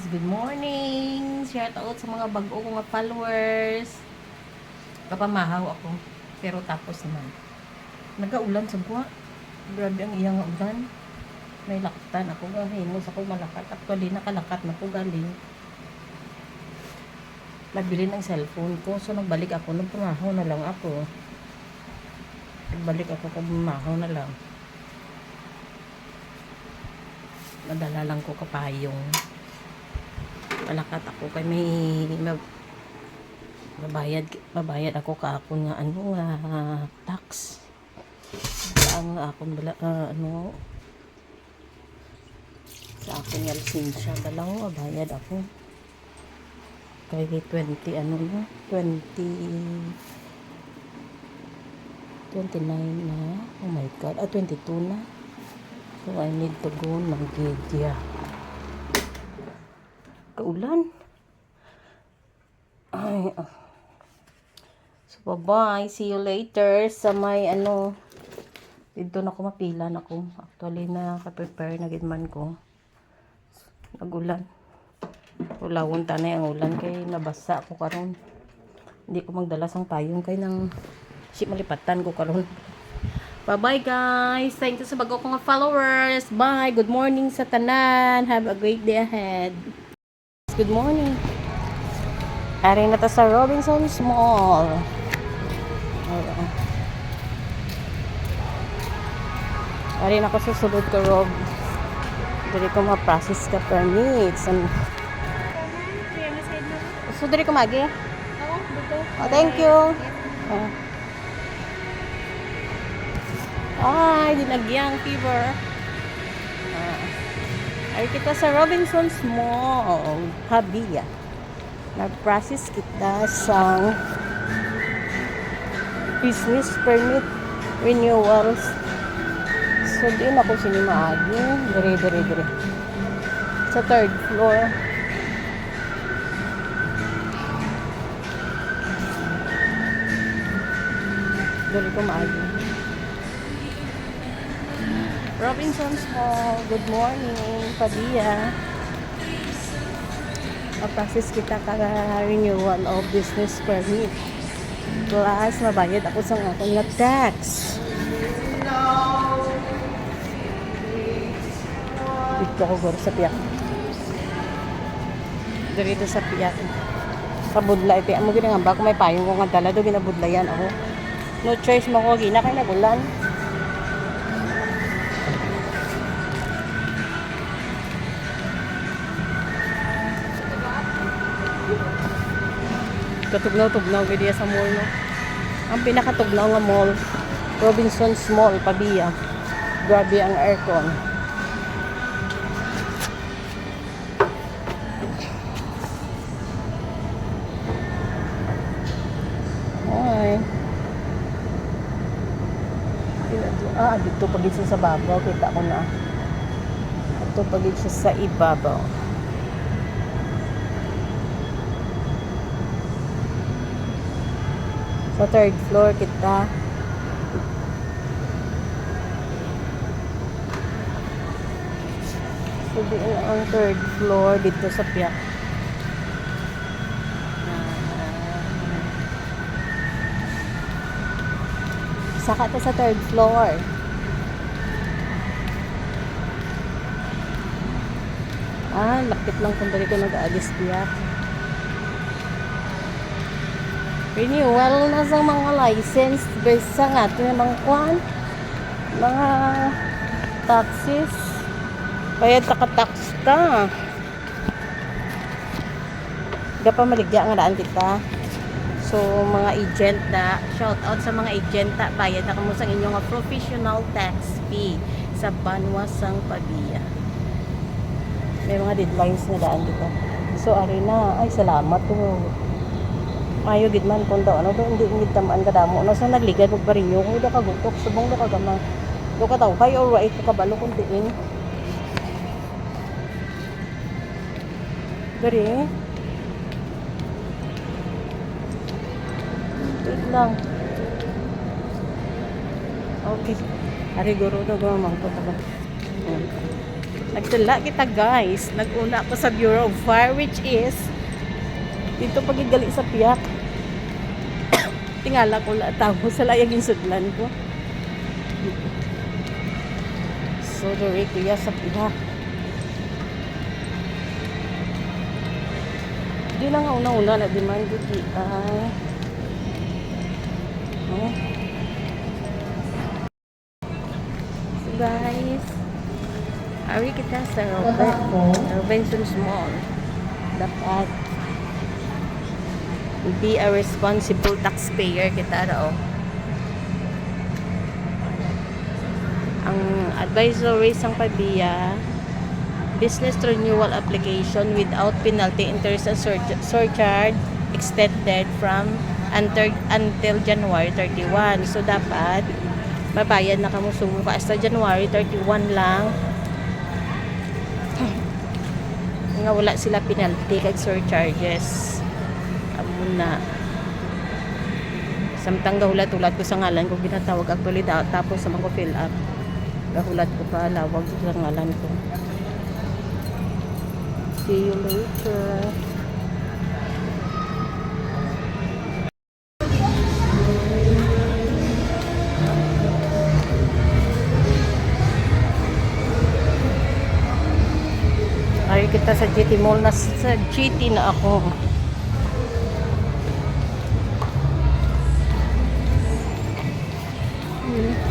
Good morning! Shout out sa mga bago kong followers. Kapamahaw ako. Pero tapos naman. Nagaulan sa buwa. Grabe ang iyang ulan. May laktan ako. Hingos ako malakat. Actually, nakalakat na po galing. Nabili ng cellphone ko. So, nagbalik ako. Nagpumahaw na lang ako. Nagbalik ako. Pumahaw na lang. Nadala lang ko kapayong. Malakat ako kay may mabayad ako kaakon nga tax ang akon bala sa akon nga lisensya dalaw mabayad ako kay 20 29 na, oh my god, 22 na, so I need to go ng Gidya. Kaulan. Ay, so bye-bye, see you later sa may dito na ako mapila na ko. Actually naka-prepare na gidman ko. Nagulan. Ulawon ta na yung ulan kay nabasa ako karon. Hindi ko magdala sang payong kay nang malipatan ko karon. Bye-bye guys. Thank you sa bago kong followers. Bye. Good morning sa tanan. Have a great day ahead. Good morning. Ari na ta sa Robinsons Mall. Ari na ko susulod ka Rob. Dili ko ma-process ka permits. So dili ko magi? Oo, dito. Oh, thank you. Ay, dinagyang fever. Ay kita sa Robinsons Mall, Habia. Nag-process kita sa business permit renewals. So, di na ko sinimaagi. Dire. Sa third floor. Dire ko maagi. Robinsons Mall, good morning, Padilla. Process kita ka renewal of business permit. Plus, mabayad ako sa akong na tax. Dito ako garo sa piyak. Dito sa piyak. Kabudlay. Piyak mo ginangamba kung may payong ko nga dala. Do ginabudlayan ako. No choice mo ko gina kay nagulan. Katugnaw-tugnaw gaya sa mall, no? Ang pinakatugnaw nga mall, Robinsons Mall, Pabia. Grabe ang aircon. Ay. Dito pagit siya sa babaw. Kita ko na. Dito pagit siya sa ibabaw. Sa third floor kita. So, ang third floor dito sa piyak. Saka ta sa third floor. Lapit lang kung dali ko nag-aalis piyak. Renewal na sa mga license besa nga ito namang kwan mga taxes bayad tax ka da pa maligya nga daan kita. So mga agent da, shout out sa mga agent da, bayad na kamo sa inyong professional tax fee sa Banwasang Pabia. May mga deadlines na daan dito. So ari na, ay salamat to. Ayo gid man kun daw hindi gid tamaan kadamo no so nagligad og barinyo kung do kagutok subong do kagama do ka taw hay or right kabalo kun tiin dere wait lang okay ari guro do go mang to Nagtala kita guys. Naguna ako sa Bureau of Fire which is dito pagigali sa piyak. Tingala ko la tao sa layagin sudlan ko. So diri kuya sa piyak. Di na nga una-una na demand di ay. Oh. So guys, hari kita sa Robinson's Mall. Dapat be a responsible taxpayer kita raw. Ang advisory sang pabiya, business renewal application without penalty, interest and surcharge extended from until January 31. So dapat mabayad na kamo sumo ka hasta January 31 lang. Nga wala sila penalty kag surcharges. Amo na. Samtang gahulat-hulat ko sa ngalan ko ginatawag actually tapos sa ko fill up. Gahulat ko pa lawag sa ngalan ko. See you later. Ay kita sa GT Mall na sa GT na ako. Hmm.